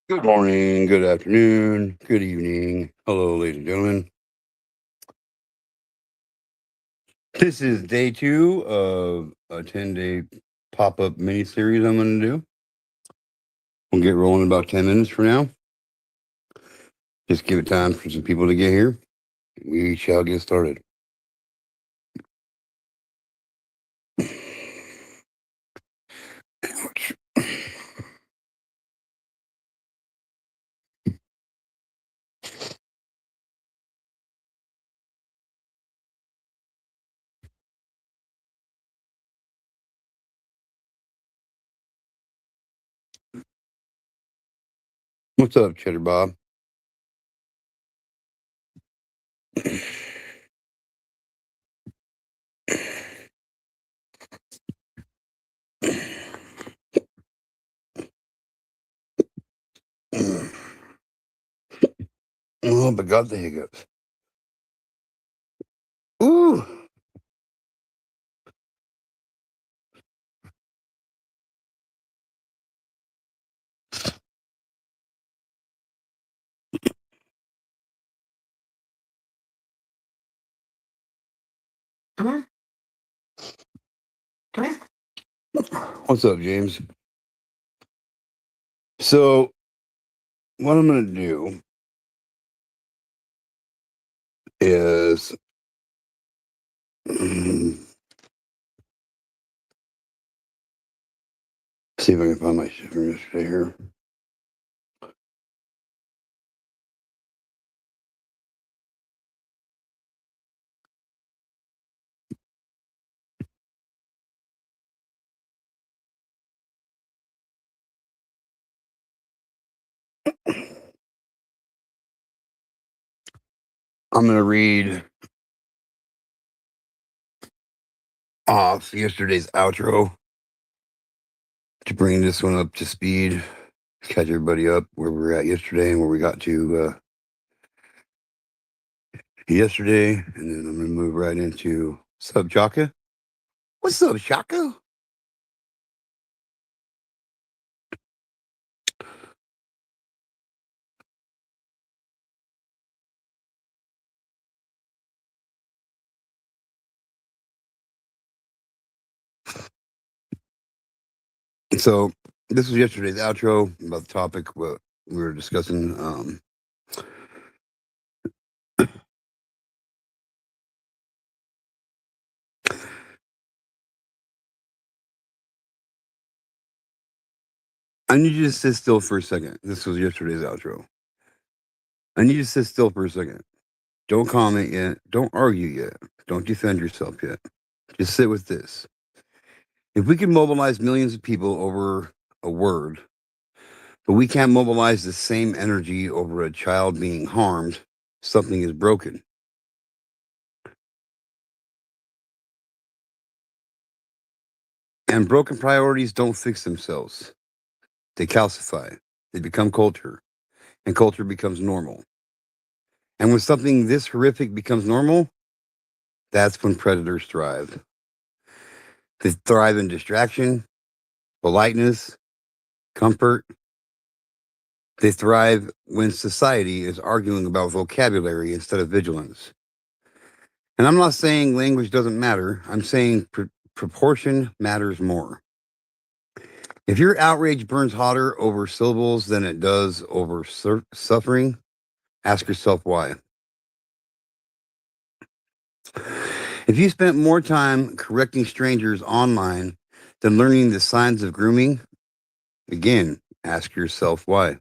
Good morning, good afternoon, good evening. Hello, ladies and gentlemen. This is day 2 of a 10-day pop-up mini-series I'm going to do. We'll get rolling in about 10 minutes from now. Just give it time for some people to get here. We shall get started. Ouch. What's up, Cheddar Bob? Oh, but got the hiccups. Ooh. What's up, James? So, what I'm going to do is see if I can find my shit from yesterday here. I'm going to read off yesterday's outro to bring this one up to speed, catch everybody up where we were at yesterday and where we got to yesterday. And then I'm going to move right into Sub Chaka. What's up, Chaka? So this was yesterday's outro about the topic what we were discussing. I need you to sit still for a second. This was yesterday's outro. I need you to sit still for a second. Don't comment yet. Don't argue yet. Don't defend yourself yet. Just sit with this. If we can mobilize millions of people over a word, but we can't mobilize the same energy over a child being harmed, something is broken. And broken priorities don't fix themselves. They calcify. They become culture. And culture becomes normal. And when something this horrific becomes normal, that's when predators thrive. They thrive in distraction, politeness, comfort. They thrive when society is arguing about vocabulary instead of vigilance. And I'm not saying language doesn't matter. I'm saying proportion matters more. If your outrage burns hotter over syllables than it does over suffering, ask yourself why. If you spent more time correcting strangers online than learning the signs of grooming, again, ask yourself why.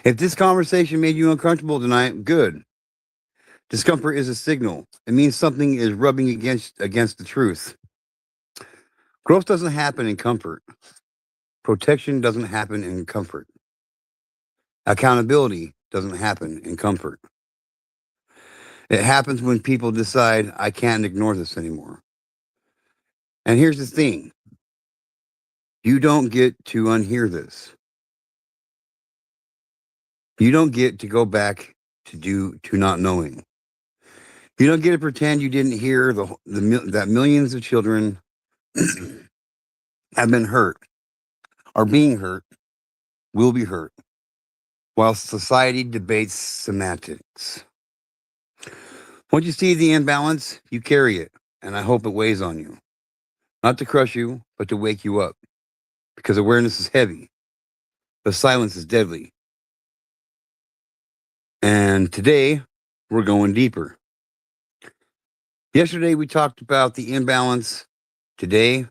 If this conversation made you uncomfortable tonight, good. Discomfort is a signal. It means something is rubbing against the truth. Growth doesn't happen in comfort. Protection doesn't happen in comfort. Accountability doesn't happen in comfort. It happens when people decide, I can't ignore this anymore. And here's the thing. You don't get to unhear this. You don't get to go back to not knowing. You don't get to pretend you didn't hear that millions of children have been hurt are being hurt, will be hurt, while society debates semantics. Once you see the imbalance, you carry it, and I hope it weighs on you. Not to crush you, but to wake you up. Because awareness is heavy, but silence is deadly. And today, we're going deeper. Yesterday, we talked about the imbalance. Today,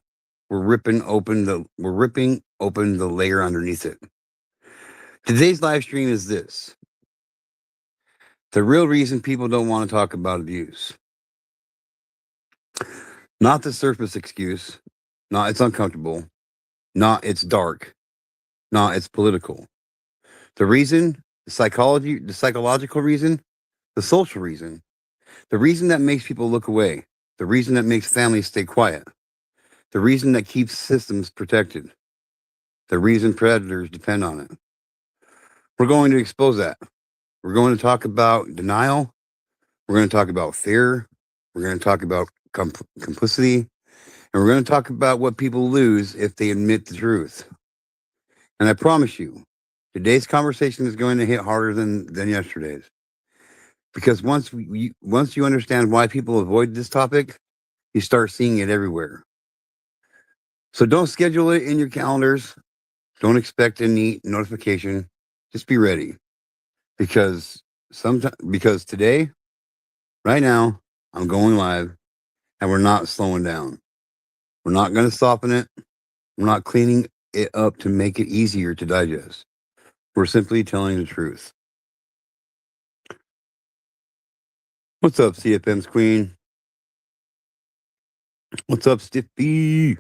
we're ripping open the layer underneath it. Today's live stream is this: the real reason people don't want to talk about abuse. Not the surface excuse, not it's uncomfortable, not it's dark, not it's political. The reason, the psychological reason, the social reason, the reason that makes people look away, the reason that makes families stay quiet, the reason that keeps systems protected, the reason predators depend on it. We're going to expose that. We're going to talk about denial. We're going to talk about fear. We're going to talk about complicity. And we're going to talk about what people lose if they admit the truth. And I promise you, today's conversation is going to hit harder than yesterday's. Because once you understand why people avoid this topic, you start seeing it everywhere. So don't schedule it in your calendars. Don't expect a neat notification. Just be ready. Because today, right now, I'm going live and we're not slowing down. We're not going to soften it. We're not cleaning it up to make it easier to digest. We're simply telling the truth. What's up, CFM's Queen? What's up, Stiffy?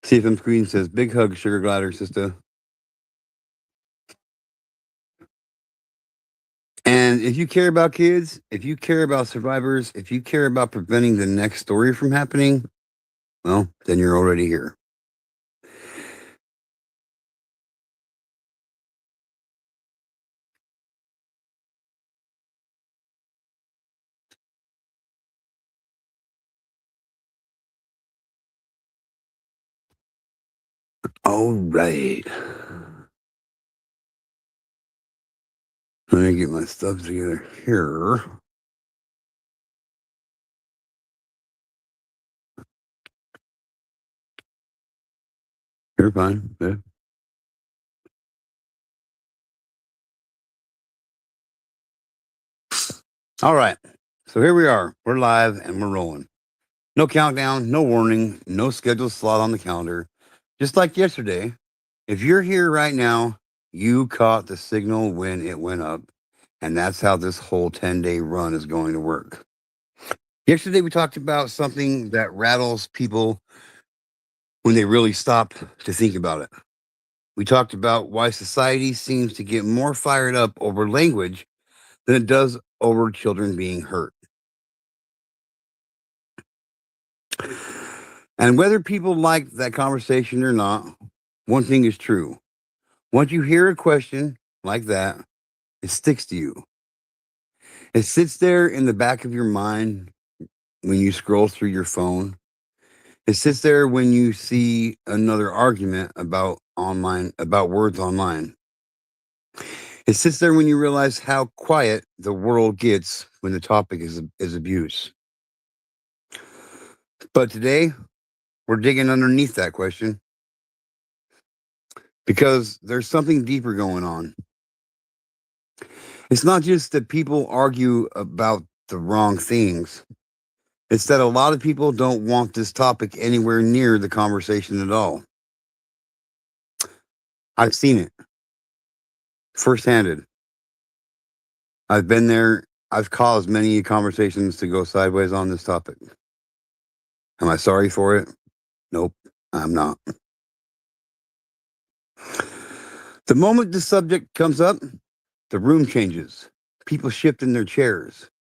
CFM's Queen says, big hug, sugar glider, sister. And if you care about kids, if you care about survivors, if you care about preventing the next story from happening, well, then you're already here. All right. Let me get my stuff together here. You're fine. Yeah. All right. So here we are. We're live and we're rolling. No countdown, no warning, no scheduled slot on the calendar. Just like yesterday, if you're here right now, you caught the signal when it went up. And that's how this whole 10-day run is going to work. Yesterday, we talked about something that rattles people when they really stop to think about it. We talked about why society seems to get more fired up over language than it does over children being hurt. And whether people like that conversation or not, one thing is true. Once you hear a question like that, it sticks to you. It sits there in the back of your mind when you scroll through your phone. It sits there when you see another argument about words online. It sits there when you realize how quiet the world gets when the topic is abuse. But today, we're digging underneath that question because there's something deeper going on. It's not just that people argue about the wrong things. It's that a lot of people don't want this topic anywhere near the conversation at all. I've seen it firsthand. I've been there. I've caused many conversations to go sideways on this topic. Am I sorry for it? Nope, I'm not. The moment the subject comes up, the room changes. People shift in their chairs.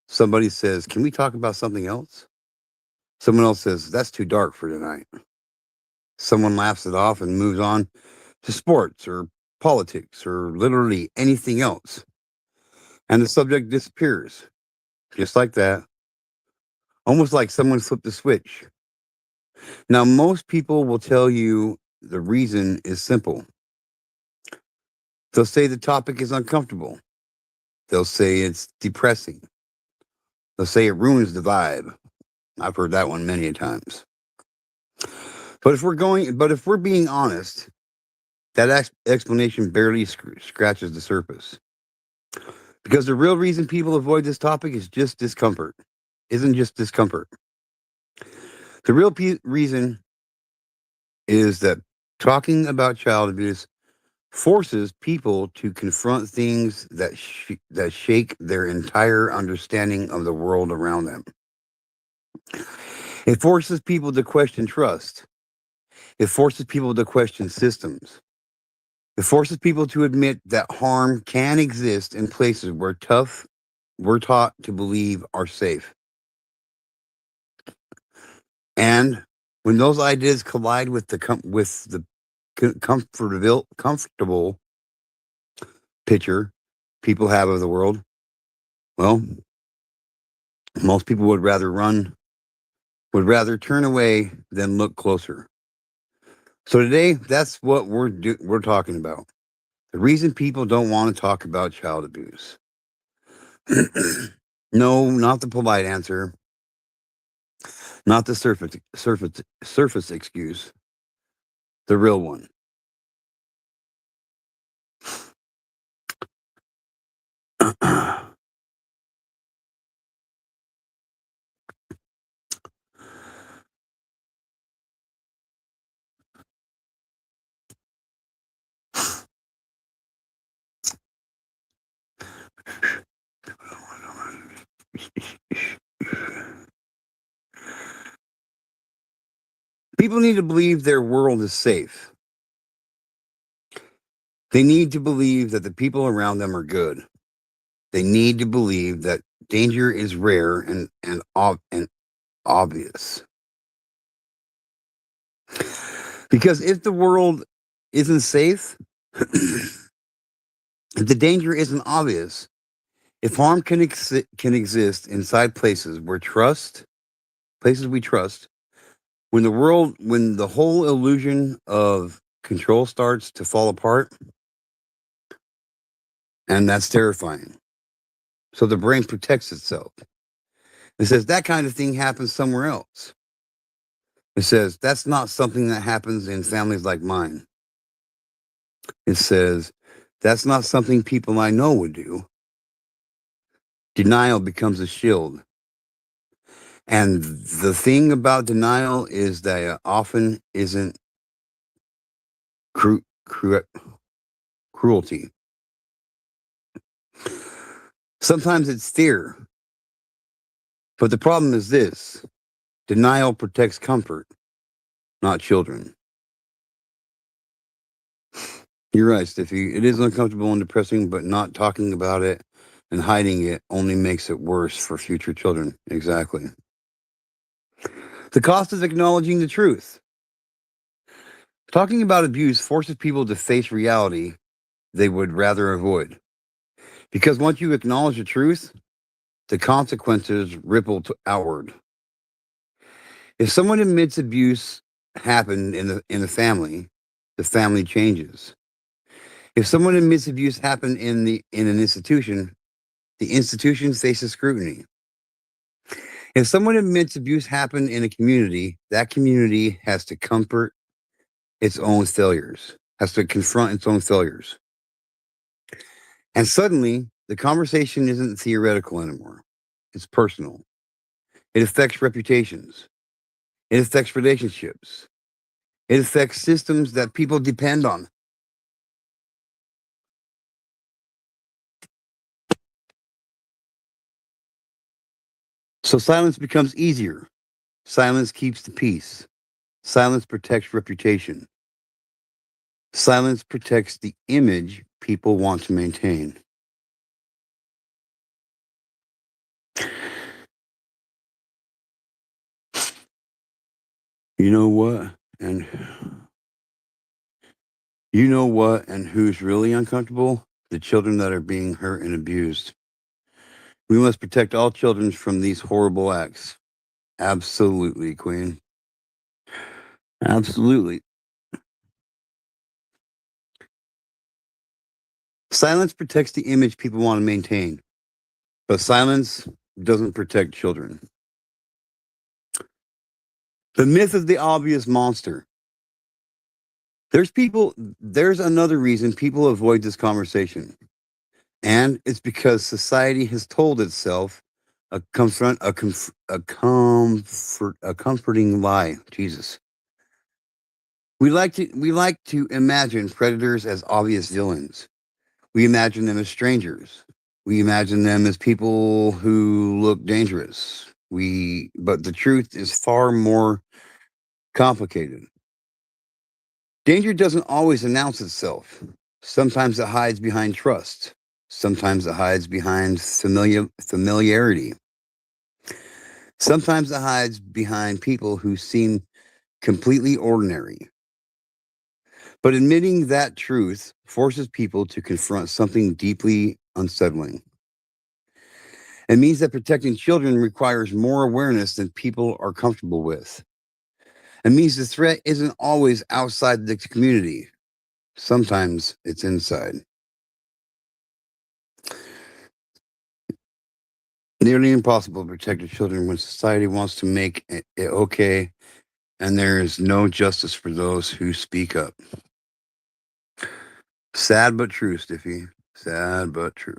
Somebody says, can we talk about something else? Someone else says, that's too dark for tonight. Someone laughs it off and moves on to sports or politics or literally anything else. And the subject disappears. Just like that. almost like someone flipped a switch. Now, most people will tell you the reason is simple. They'll say the topic is uncomfortable. They'll say it's depressing. They'll say it ruins the vibe. I've heard that one many times. But if we're being honest, that explanation barely scratches the surface. Because the real reason people avoid this topic is just discomfort. Isn't just discomfort. The real reason is that talking about child abuse forces people to confront things that shake their entire understanding of the world around them. It forces people to question trust. It forces people to question systems. It forces people to admit that harm can exist in places where we're taught to believe are safe. And when those ideas collide with the comfortable picture people have of the world, well, most people would rather turn away than look closer. So today, that's what we're talking about. The reason people don't want to talk about child abuse. No, not the polite answer, not the surface excuse, the real one. People need to believe their world is safe. They need to believe that the people around them are good. They need to believe that danger is rare and obvious. Because if the world isn't safe, if the danger isn't obvious, if harm can exist inside places we trust, when the whole illusion of control starts to fall apart, and that's terrifying. So the brain protects itself. It says that kind of thing happens somewhere else. It says that's not something that happens in families like mine. It says that's not something people I know would do. Denial becomes a shield. And the thing about denial is that it often isn't cruelty. Sometimes it's fear. But the problem is this: denial protects comfort, not children. You're right, Stiffy. It is uncomfortable and depressing, but not talking about it and hiding it only makes it worse for future children. Exactly. The cost of acknowledging the truth. Talking about abuse forces people to face reality they would rather avoid. Because once you acknowledge the truth, the consequences ripple outward. If someone admits abuse happened in the family changes. If someone admits abuse happened in an institution, the institution faces scrutiny. If someone admits abuse happened in a community, that community has to confront its own failures. And suddenly, the conversation isn't theoretical anymore. It's personal. It affects reputations. It affects relationships. It affects systems that people depend on. So silence becomes easier. Silence keeps the peace. Silence protects reputation. Silence protects the image people want to maintain. You know what? And who's really uncomfortable? The children that are being hurt and abused. We must protect all children from these horrible acts. Absolutely, Queen. Absolutely. Silence protects the image people want to maintain, but silence doesn't protect children. The myth of the obvious monster. There's another reason people avoid this conversation. And it's because society has told itself a comforting lie. Jesus. We like to imagine predators as obvious villains. We imagine them as strangers. We imagine them as people who look dangerous. But the truth is far more complicated. Danger doesn't always announce itself. Sometimes it hides behind trust. Sometimes it hides behind familiarity. Sometimes it hides behind people who seem completely ordinary. But admitting that truth forces people to confront something deeply unsettling. It means that protecting children requires more awareness than people are comfortable with. It means the threat isn't always outside the community. Sometimes it's inside. Nearly impossible to protect the children when society wants to make it okay, and there is no justice for those who speak up. Sad but true, Stiffy. Sad but true.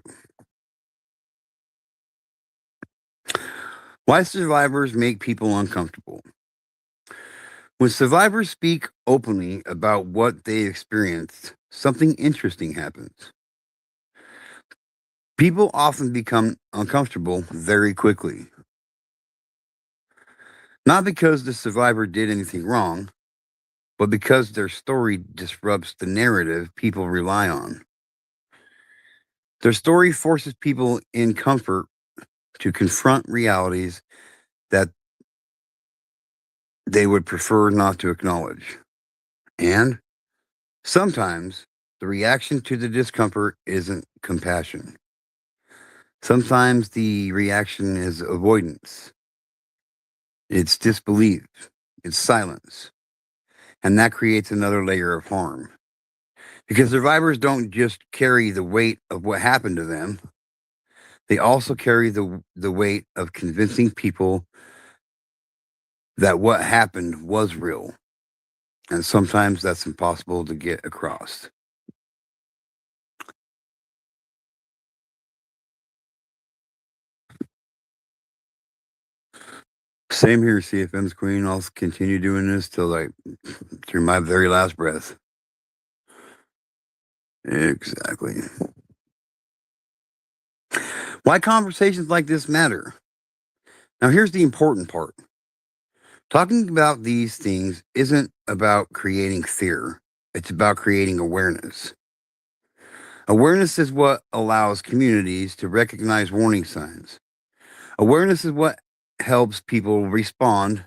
Why survivors make people uncomfortable. When survivors speak openly about what they experienced, something interesting happens. People often become uncomfortable very quickly. Not because the survivor did anything wrong, but because their story disrupts the narrative people rely on. Their story forces people in comfort to confront realities that they would prefer not to acknowledge. And sometimes the reaction to the discomfort isn't compassion. Sometimes the reaction is avoidance, it's disbelief, it's silence. And that creates another layer of harm. Because survivors don't just carry the weight of what happened to them, they also carry the weight of convincing people that what happened was real. And sometimes that's impossible to get across. Same here, CFM's Queen. I'll continue doing this till through my very last breath. Exactly. Why conversations like this matter. Now, here's the important part. Talking about these things isn't about creating fear, it's about creating awareness. Awareness is what allows communities to recognize warning signs. Awareness is what helps people respond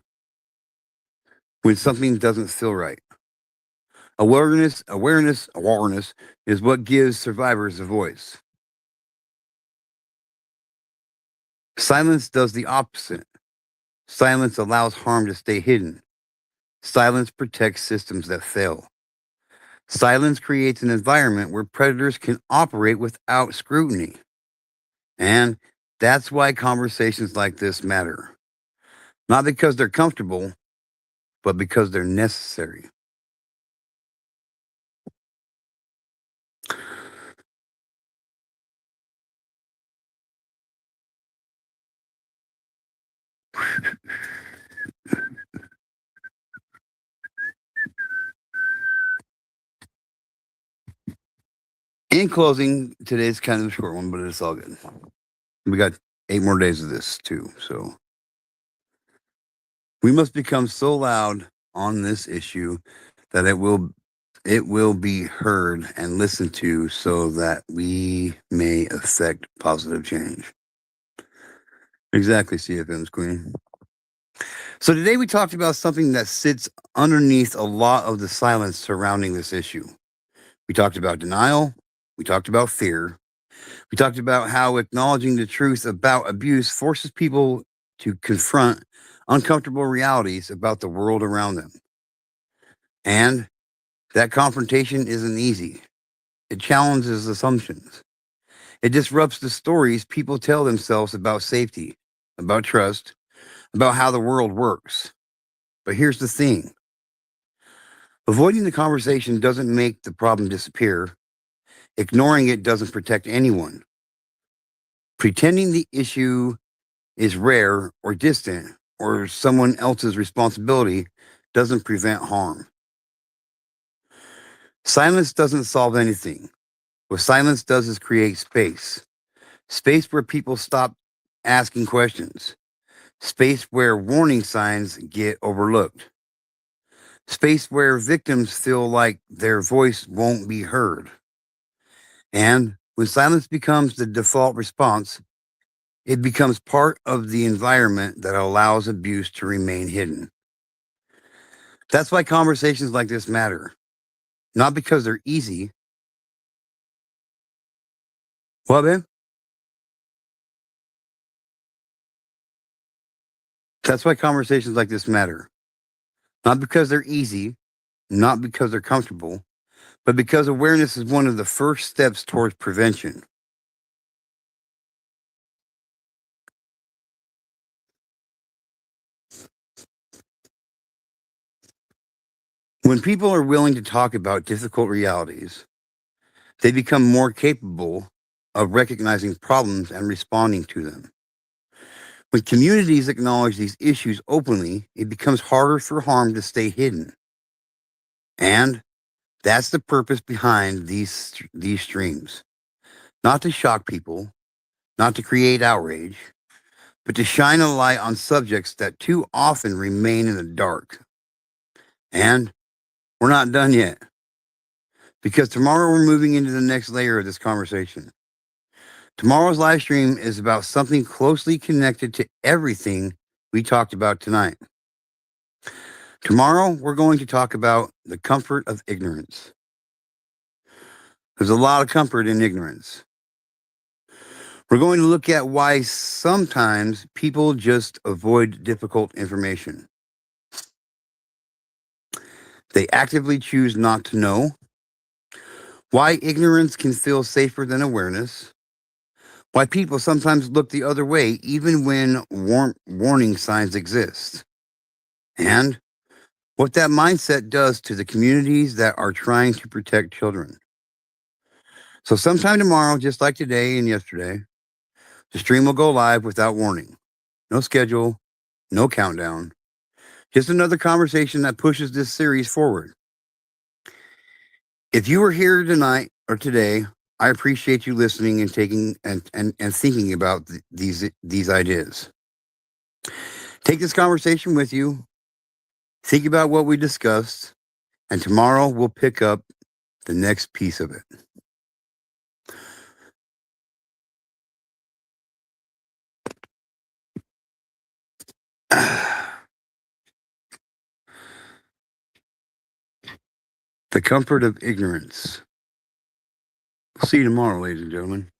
when something doesn't feel right. Awareness is what gives survivors a voice. Silence does the opposite. Silence allows harm to stay hidden. Silence protects systems that fail. Silence creates an environment where predators can operate without scrutiny. And that's why conversations like this matter. Not because they're comfortable, but because they're necessary. In closing, today's kind of a short one, but it's all good. We got 8 more days of this too. So we must become so loud on this issue that it will be heard and listened to so that we may affect positive change. Exactly, CFM's Queen. So today we talked about something that sits underneath a lot of the silence surrounding this issue. We talked about denial. We talked about fear. We talked about how acknowledging the truth about abuse forces people to confront uncomfortable realities about the world around them. And that confrontation isn't easy. It challenges assumptions. It disrupts the stories people tell themselves about safety, about trust, about how the world works. But here's the thing: avoiding the conversation doesn't make the problem disappear. Ignoring it doesn't protect anyone. Pretending the issue is rare or distant or someone else's responsibility doesn't prevent harm. Silence doesn't solve anything. What silence does is create space. Space where people stop asking questions. Space where warning signs get overlooked. Space where victims feel like their voice won't be heard. And when silence becomes the default response, it becomes part of the environment that allows abuse to remain hidden. That's why conversations like this matter. Not because they're easy. What, man? That's why conversations like this matter. Not because they're easy, not because they're comfortable, but because awareness is one of the first steps towards prevention. When people are willing to talk about difficult realities, they become more capable of recognizing problems and responding to them. When communities acknowledge these issues openly, it becomes harder for harm to stay hidden. And that's the purpose behind these streams. Not to shock people, not to create outrage, but to shine a light on subjects that too often remain in the dark. And we're not done yet, because tomorrow we're moving into the next layer of this conversation. Tomorrow's live stream is about something closely connected to everything we talked about tonight. Tomorrow, we're going to talk about the comfort of ignorance. There's a lot of comfort in ignorance. We're going to look at why sometimes people just avoid difficult information. They actively choose not to know. Why ignorance can feel safer than awareness. Why people sometimes look the other way even when warning signs exist. And what that mindset does to the communities that are trying to protect children. So sometime tomorrow, just like today and yesterday, the stream will go live without warning. No schedule, no countdown. Just another conversation that pushes this series forward. If you were here tonight or today, I appreciate you listening and taking and thinking about these ideas. Take this conversation with you. Think about what we discussed, and tomorrow we'll pick up the next piece of it. The comfort of ignorance. See you tomorrow, ladies and gentlemen.